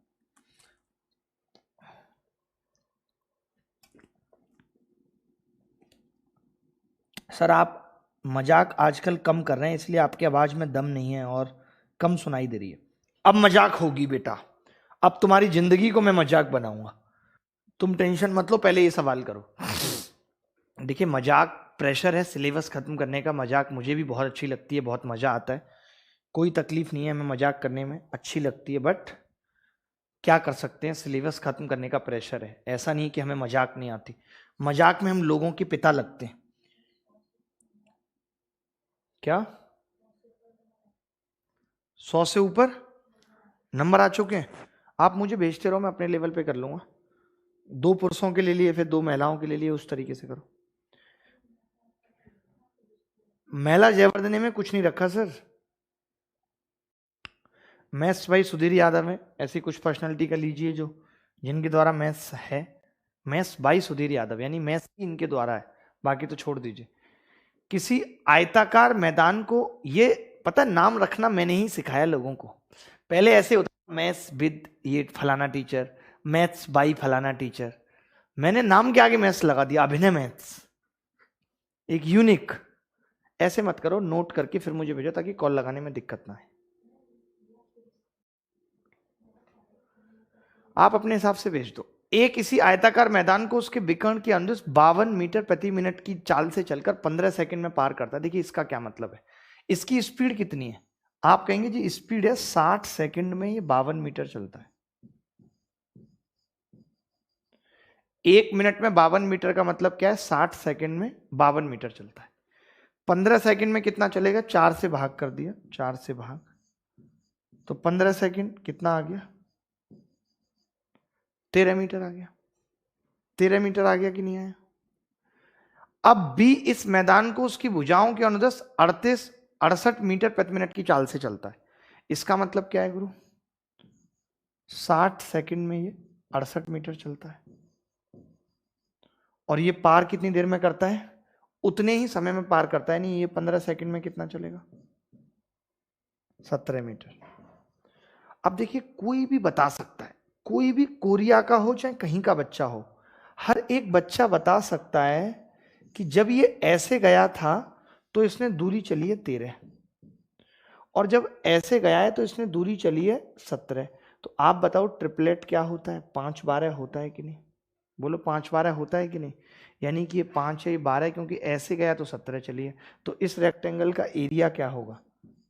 सर आप मजाक आजकल कम कर रहे हैं, इसलिए आपकी आवाज में दम नहीं है और कम सुनाई दे रही है। अब मजाक होगी बेटा, अब तुम्हारी जिंदगी को मैं मजाक बनाऊंगा, तुम टेंशन मत लो, पहले ये सवाल करो। देखिए मजाक प्रेशर है सिलेबस खत्म करने का, मजाक मुझे भी बहुत अच्छी लगती है, बहुत मजा आता है, कोई तकलीफ नहीं है हमें मजाक करने में, अच्छी लगती है, बट क्या कर सकते हैं, सिलेबस खत्म करने का प्रेशर है। ऐसा नहीं कि हमें मजाक नहीं आती, मजाक में हम लोगों के पिता लगते हैं। क्या 100 से ऊपर नंबर आ चुके हैं? आप मुझे भेजते रहो, मैं अपने लेवल पे कर लूंगा। 2 पुरुषों के ले लिए, फिर 2 महिलाओं के ले लिए, उस तरीके से करो। महिला जयवर्धने में कुछ नहीं रखा सर। मैथ्स भाई सुधीर यादव है, ऐसी कुछ पर्सनालिटी का लीजिए जो जिनके द्वारा मैथ्स है। मैथ्स बाई सुधीर यादव, यानी मैथ्स ही इनके द्वारा है, बाकी तो छोड़ दीजिए। किसी आयताकार मैदान को, ये पता नाम रखना मैंने ही सिखाया लोगों को। पहले ऐसे होता मैथ्स विद ये फलाना टीचर, मैथ्स बाई फलाना टीचर, मैंने नाम के आगे मैथ्स लगा दिया, अभिनय मैथ्स, एक यूनिक। ऐसे मत करो, नोट करके फिर मुझे भेजो ताकि कॉल लगाने में दिक्कत ना आए। आप अपने हिसाब से भेज दो। एक इसी आयताकार मैदान को उसके विकर्ण के अनुदिश 52 मीटर प्रति मिनट की चाल से चलकर 15 सेकंड में पार करता है। देखिए इसका क्या मतलब है, इसकी स्पीड कितनी है? आप कहेंगे जी स्पीड है 60 सेकंड में ये 52 मीटर चलता है। 1 मिनट में 52 मीटर का मतलब क्या है, 60 सेकंड में 52 मीटर चलता है। 15 सेकंड में कितना चलेगा, 4 से भाग कर दिया, 4 से भाग, तो 15 सेकंड कितना आ गया 13 मीटर आ गया। 13 मीटर आ गया कि नहीं आया? अब भी इस मैदान को उसकी भुजाओं के अनुदिश 68 मीटर प्रति मिनट की चाल से चलता है। इसका मतलब क्या है गुरु, 60 सेकंड में ये 68 मीटर चलता है। और ये पार कितनी देर में करता है? उतने ही समय में पार करता है। नहीं, ये 15 सेकंड में कितना चलेगा? 17 मीटर। अब देखिए, कोई भी बता सकता है, कोई भी कोरिया का हो चाहे कहीं का बच्चा हो, हर एक बच्चा बता सकता है कि जब ये ऐसे गया था तो इसने दूरी चली है 13, और जब ऐसे गया है तो इसने दूरी चली है 17। तो आप बताओ ट्रिपलेट क्या होता है? 5/12 होता है कि नहीं? बोलो 5/12 होता है कि नहीं? यानी कि ये 5 है, ये 12, क्योंकि ऐसे गया तो 17 चली है। तो इस रेक्टेंगल का एरिया क्या होगा?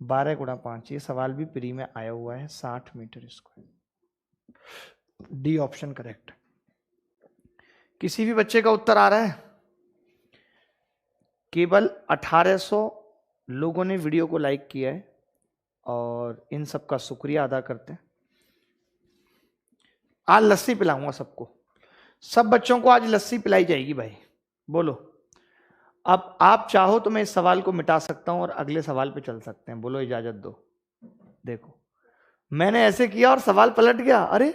12 गुणा 5। ये सवाल भी प्री में आया हुआ है, 60 metre square. D option correct. किसी भी बच्चे का उत्तर आ रहा है? केवल 1800 लोगों ने वीडियो को लाइक किया है और इन सब का शुक्रिया अदा करते हैं। आज लस्सी पिलाऊंगा सबको, सब बच्चों को आज लस्सी पिलाई जाएगी भाई। बोलो, अब आप चाहो तो मैं इस सवाल को मिटा सकता हूं और अगले सवाल पे चल सकते हैं। बोलो इजाजत दो। देखो, मैंने ऐसे किया और सवाल पलट गया। अरे,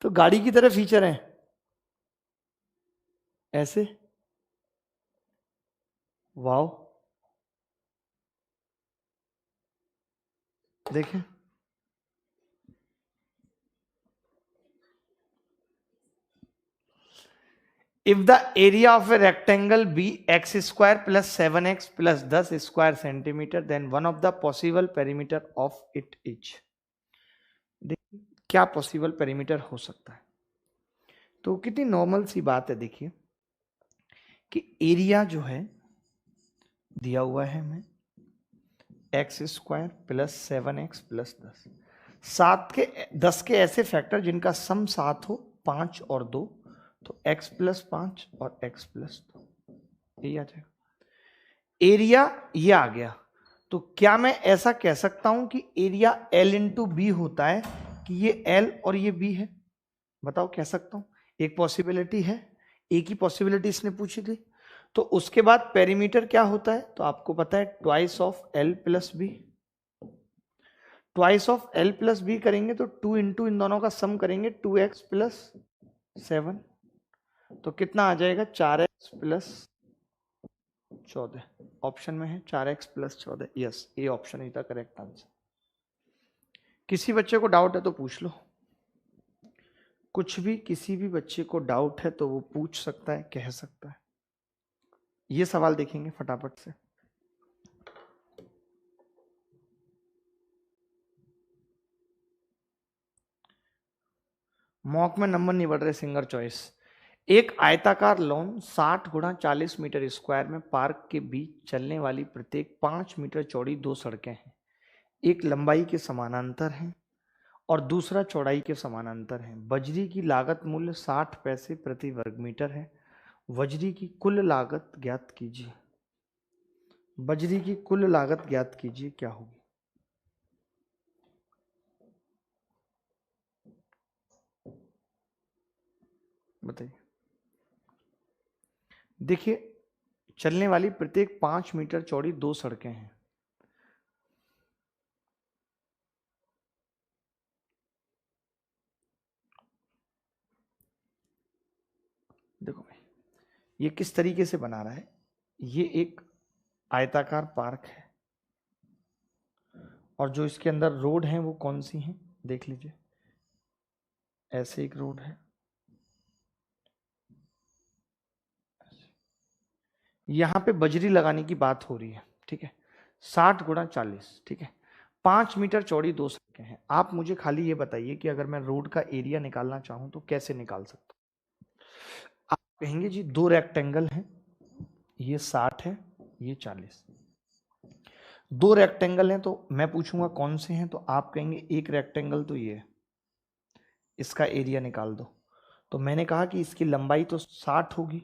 तो गाड़ी की तरह फीचर है ऐसे। वाओ, देखें, if the area of a rectangle be x square plus 7x plus 10 square centimeter, then one of the possible perimeter of it is। देखिए क्या पॉसिबल पेरीमीटर हो सकता है। तो कितनी नॉर्मल सी बात है। देखिए कि एरिया जो है दिया हुआ है हमें x square plus 7x plus 10, 10 के ऐसे फैक्टर जिनका सम 7 हो, 5 और 2, तो x प्लस 5 और x प्लस 2, यही आ जाएगा। एरिया ये आ गया। तो क्या मैं ऐसा कह सकता हूं कि एरिया L इंटू बी होता है कि ये L और ये B है? बताओ, कह सकता हूं? एक पॉसिबिलिटी है, एक ही पॉसिबिलिटी इसने पूछी थी। तो उसके बाद पेरीमीटर क्या होता है? तो आपको पता है twice of L plus B. Twice of L plus B करेंगे तो 2 इंटू इन दोनों का सम करेंगे, 2x प्लस 7, तो कितना आ जाएगा? 4x plus 14। ऑप्शन में है 4x प्लस 14। यस, ये ऑप्शन ही था करेक्ट आंसर। किसी बच्चे को डाउट है तो पूछ लो, कुछ भी, किसी भी बच्चे को डाउट है तो वो पूछ सकता है, कह सकता है। ये सवाल देखेंगे फटाफट से। मॉक में नंबर नहीं बढ़ रहे, सिंगर चॉइस। एक आयताकार लॉन 60 गुणा 40 मीटर स्क्वायर में पार्क के बीच चलने वाली प्रत्येक 5 मीटर चौड़ी 2 सड़कें हैं। एक लंबाई के समानांतर है और दूसरा चौड़ाई के समानांतर है। बजरी की लागत मूल्य 60 पैसे प्रति वर्ग मीटर है। बजरी की कुल लागत ज्ञात कीजिए। बजरी की कुल लागत ज्ञात कीजिए, क्या होगी? बताइए। देखिए, चलने वाली प्रत्येक 5 मीटर चौड़ी 2 सड़कें हैं। देखो भाई, ये किस तरीके से बना रहा है। ये एक आयताकार पार्क है और जो इसके अंदर रोड है वो कौन सी है, देख लीजिए। ऐसे एक रोड है, यहां पे बजरी लगाने की बात हो रही है, ठीक है। 60 गुणा 40, ठीक है। 5 मीटर चौड़ी 2 सड़कें हैं। आप मुझे खाली ये बताइए कि अगर मैं रोड का एरिया निकालना चाहूं तो कैसे निकाल सकता हूं? आप कहेंगे जी 2 रेक्टेंगल हैं, ये 60 है, ये 40। 2 रेक्टेंगल हैं तो मैं पूछूंगा कौन से हैं, तो आप कहेंगे एक रेक्टेंगल तो ये है, इसका एरिया निकाल दो। तो मैंने कहा कि इसकी लंबाई तो 60 होगी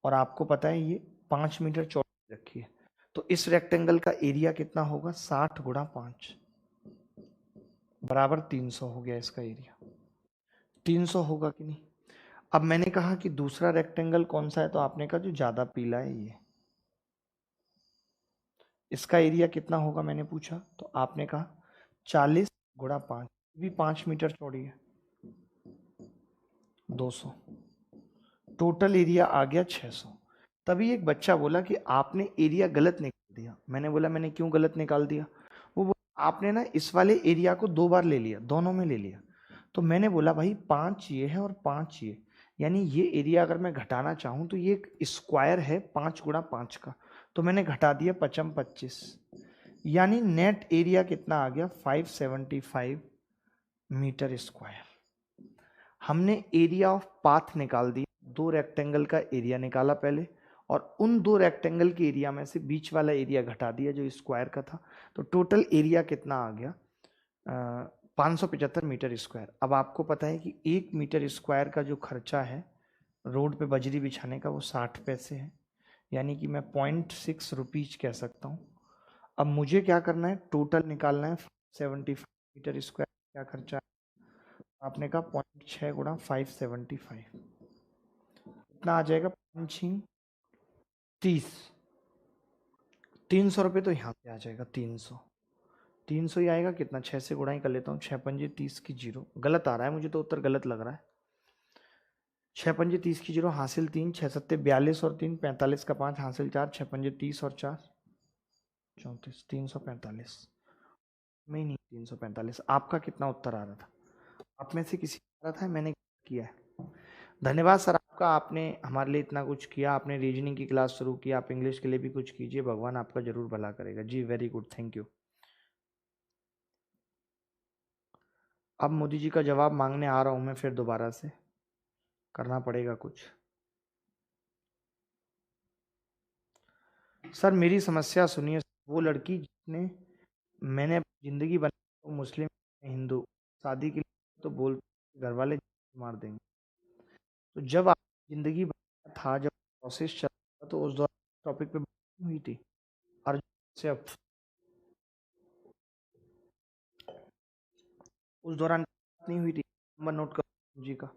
और आपको पता है ये 5 मीटर चौड़ी रखी है। तो इस रेक्टेंगल का एरिया कितना होगा? 60 गुणा 5 बराबर 300 हो गया इसका एरिया। 300 होगा कि नहीं? अब मैंने कहा कि दूसरा रेक्टेंगल कौन सा है, तो आपने कहा जो ज्यादा पीला है ये, इसका एरिया कितना होगा मैंने पूछा, तो आपने कहा 40 गुणा 5, भी 5 मीटर चौड़ी है। 200, टोटल एरिया आ गया 600। तभी एक बच्चा बोला कि आपने एरिया गलत निकाल दिया। मैंने बोला मैंने क्यों गलत निकाल दिया? वो बोला आपने ना इस वाले एरिया को 2 बार ले लिया, दोनों में ले लिया। तो मैंने बोला भाई 5 ये है और 5 ये, यानी ये एरिया अगर मैं घटाना चाहूँ तो ये एक स्क्वायर है 5 × 5 का, तो मैंने घटा दिया 5×25, यानी नेट एरिया कितना आ गया 575 मीटर स्क्वायर। हमने एरिया ऑफ पाथ निकाल दिया, 2 रेक्टेंगल का एरिया निकाला पहले, और उन 2 रेक्टेंगल के एरिया में से बीच वाला एरिया घटा दिया जो स्क्वायर का था, तो टोटल एरिया कितना आ गया 575 मीटर स्क्वायर। अब आपको पता है कि 1 मीटर स्क्वायर का जो खर्चा है रोड पे बजरी बिछाने का वो 60 पैसे है, यानी कि मैं 0.6 रुपीज कह सकता हूँ। अब मुझे क्या करना है, टोटल निकालना है 75 मीटर स्क्वायर क्या खर्चा है। आपने कहा 0.6 × 575 कितना आ जाएगा, 5×30, 300 रुपये तो यहाँ पे आ जाएगा, 300 ही आएगा। कितना, 6 से गुणा ही कर लेता हूँ, 6×5 = 30 की 0, गलत आ रहा है मुझे तो, उत्तर गलत लग रहा है। 6×5 = 30 की 0, हासिल 3, 6×7 = 42 और 3 45 का 5 हासिल 4, 6×5 = 30 और 4 34, 345 में नहीं, 345। आपका कितना उत्तर आ रहा था? आप में से किसी आ रहा था, मैंने किया है। धन्यवाद सर आपका, आपने हमारे लिए इतना कुछ किया, आपने रीजनिंग की क्लास शुरू की, आप इंग्लिश के लिए भी कुछ कीजिए, भगवान आपका जरूर भला करेगा जी। Very good, thank you. अब मोदी जी का जवाब मांगने आ रहा हूं मैं, फिर दोबारा से करना पड़ेगा कुछ। सर मेरी समस्या सुनिए, वो लड़की जिसने मैंने जिंदगी बनाई, वो मुस्लिम हिंदू, शादी के लिए तो बोलते घर वाले मार देंगे। तो जब आप जिंदगी बनाया था, जब प्रोसेस चल रहा था, तो उस दौरान टॉपिक पे बात हुई थी अर्जुन से, अब उस दौरान बात नहीं हुई थी। नंबर नोट करो जी का,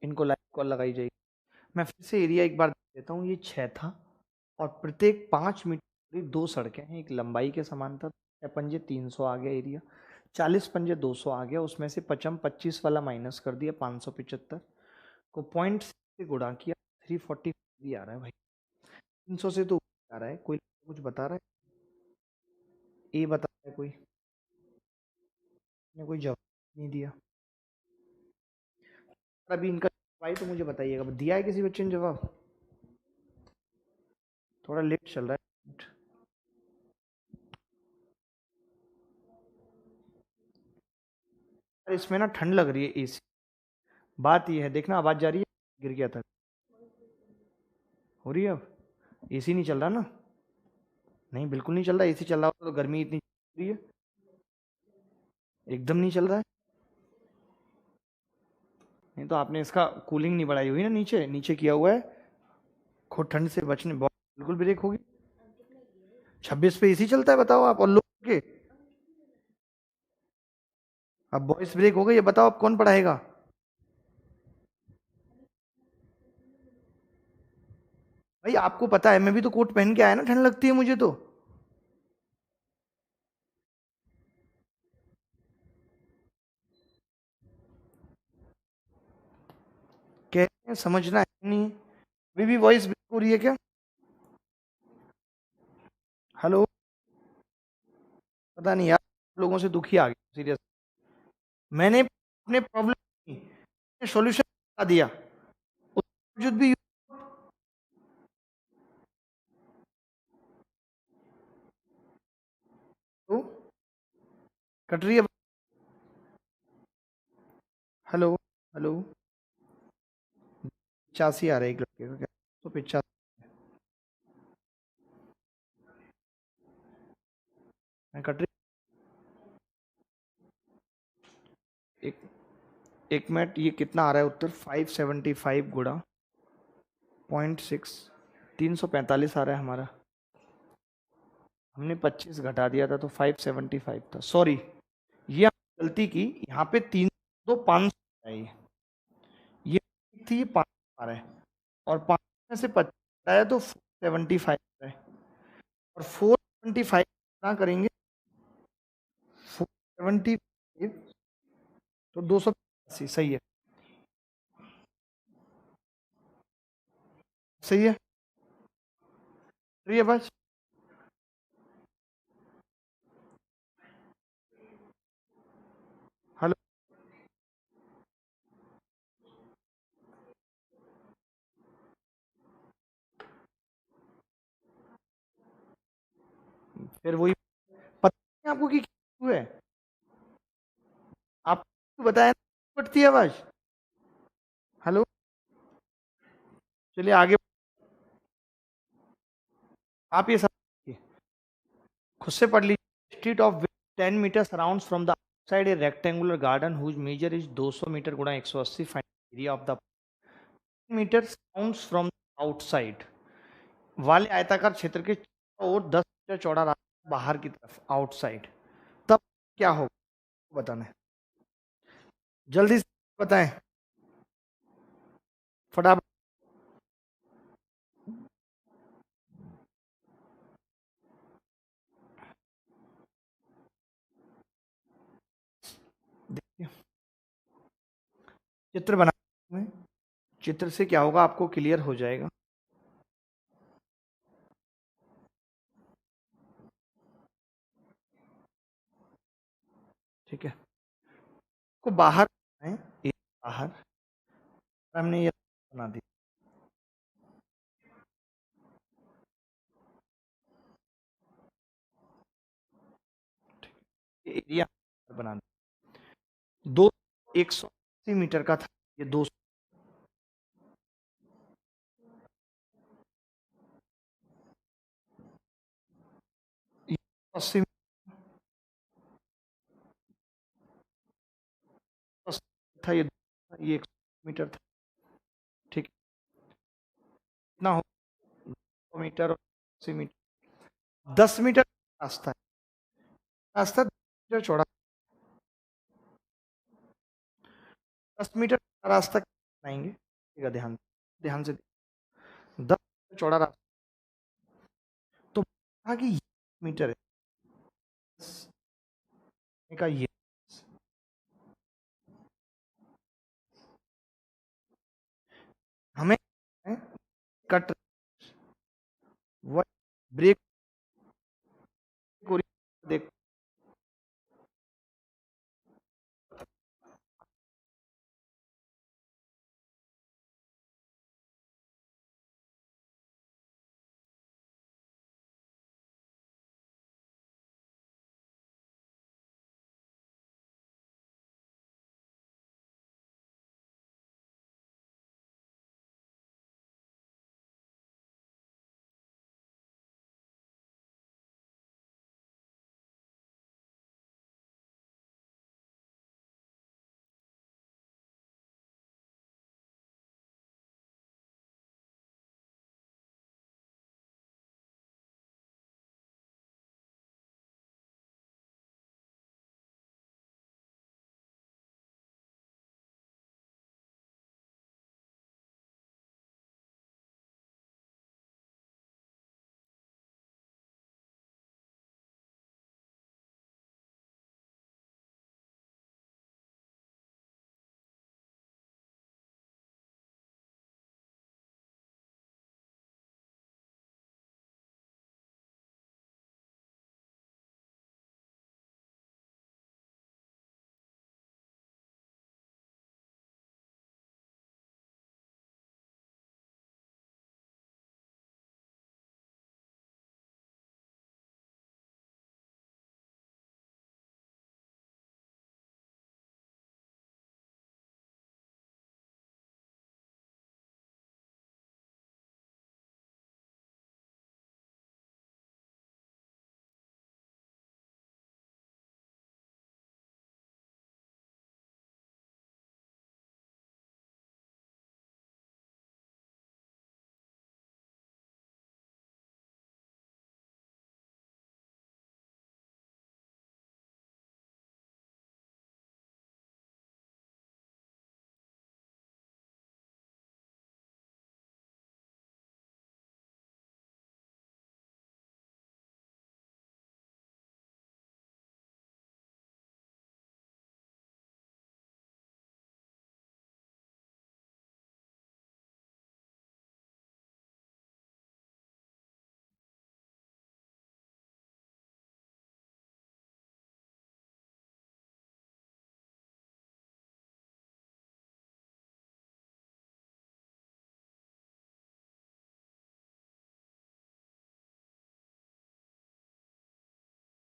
इनको लाइव कॉल लगाई जाएगी। मैं फिर से एरिया एक बार देख देता हूँ, ये 6 था और प्रत्येक 5 मीटर 2 सड़कें हैं, एक लंबाई के समान था, 6×5 = 300 आ गया एरिया, 40×5 = 200 आ गया, उसमें से 25 वाला माइनस कर दिया, 575 को पॉइंट से गुणा किया, 340 भी आ रहा है भाई, 300 से तो आ रहा है। कोई कुछ बता रहा है, ए बता रहा है कोई, ने कोई जवाब नहीं दिया। अभी इनका भाई तो मुझे बताइएगा, दिया है किसी बच्चे ने जवाब? थोड़ा लेट चल रहा है। इसमें ना ठंड लग रही है, एसी, बात ये है, देखना आवाज जा रही है, गिर गया था, हो रही है अब? एसी नहीं चल रहा ना? नहीं बिल्कुल नहीं चल रहा, एसी चल रहा होता तो गर्मी इतनी हो रही है, एकदम नहीं चल रहा है। नहीं तो आपने इसका कूलिंग नहीं बढ़ाई हुई ना, नीचे नीचे किया हुआ है, खुद ठंड से बचने बिल्कुल ब्रेक होगी। 26 पे एसी चलता है बताओ आप, और लोग के अब वॉइस ब्रेक हो गई, ये बताओ अब कौन पढ़ाएगा? भाई आपको पता है मैं भी तो कोट पहन के आया ना, ठंड लगती है मुझे तो। कह रहे हैं समझना है नहीं, अभी भी वॉइस ब्रेक हो रही है क्या? हेलो, पता नहीं यार, लोगों से दुखी आ गया सीरियस। मैंने अपने प्रॉब्लम सॉल्यूशन बता दिया, उसके बावजूद भी तो कट रही है। हेलो, हेलो, 85 आ रहा है एक लड़के का, क्या तो 85 में कट रही। एक एक मिनट, ये कितना आ रहा है उत्तर? 575 गुणा 0.6, 345 आ रहा है हमारा। हमने 25 घटा दिया था तो 575 था, सॉरी ये हमने गलती की, यहाँ पे 3 तो 500 है, ये थी, ये 500 आ रहा है, और 5 में से 25 घटाया तो 475 आ रहा है, और 475 ना करेंगे 475 तो 285 सही है। सही है, सही है बस। हेलो, फिर वही पता नहीं आपको कि क्यों है, आप बताया पड़ती है आवाज। हेलो, चलिए आगे। आप ये सब खुद से पढ़ लीजिए। Street of 10 metre around from the outside a rectangular garden whose measure is 200 metre गुणा 180 find area of the metre sounds from outside वाले आयताकार क्षेत्र के और 10 मीटर चौड़ा रास्ता बाहर की तरफ आउटसाइड, तब क्या होगा बताना है, जल्दी से बताएं फटाफट। देखिए चित्र बना में, चित्र से क्या होगा आपको क्लियर हो जाएगा। ठीक है, को बाहर है, ये बाहर हमने ये बना दी, ये एरिया बना दी। दो 180 मीटर का था, ये 280 था, ये 100 मीटर था। ठीक, कितना हो, 100 मीटर और 80 मीटर, 10 मीटर रास्ता है, रास्ता 10 मीटर चौड़ा, 10 मीटर का रास्ता बनाएंगे, ठीक है, ध्यान ध्यान से, 10 मीटर चौड़ा रास्ता, तो कहा कि ये मीटर है, 10 का ये हमें कट ब्रेक